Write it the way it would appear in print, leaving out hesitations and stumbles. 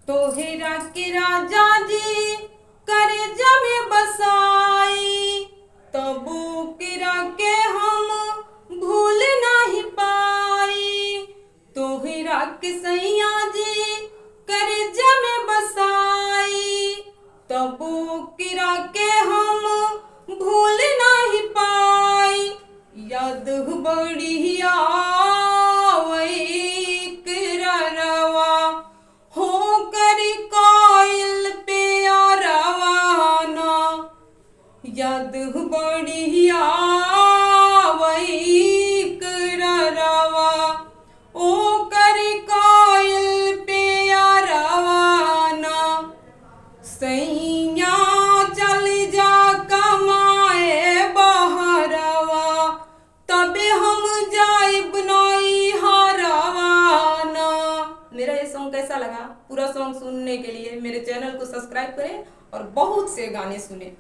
तोहरा के राजा जी करे जमे बसाई, तबो किरा के हम भूल नहीं पाई। तोहरा के सैया जी करे जमे बसाई, तबो किरा के हम भूल नहीं पाई। याद बढ़िया हो करी कोयल पे रवाना, याद बढ़िया रवा ओ करी कोयल पे रवाना। सैया चल जा कमाए बहरवा, तबे हम जाइब नई हरवाना। मेरा ये सॉन्ग कैसा लगा? पूरा सॉन्ग सुनने के लिए मेरे चैनल को सब्सक्राइब करें और बहुत से गाने सुने।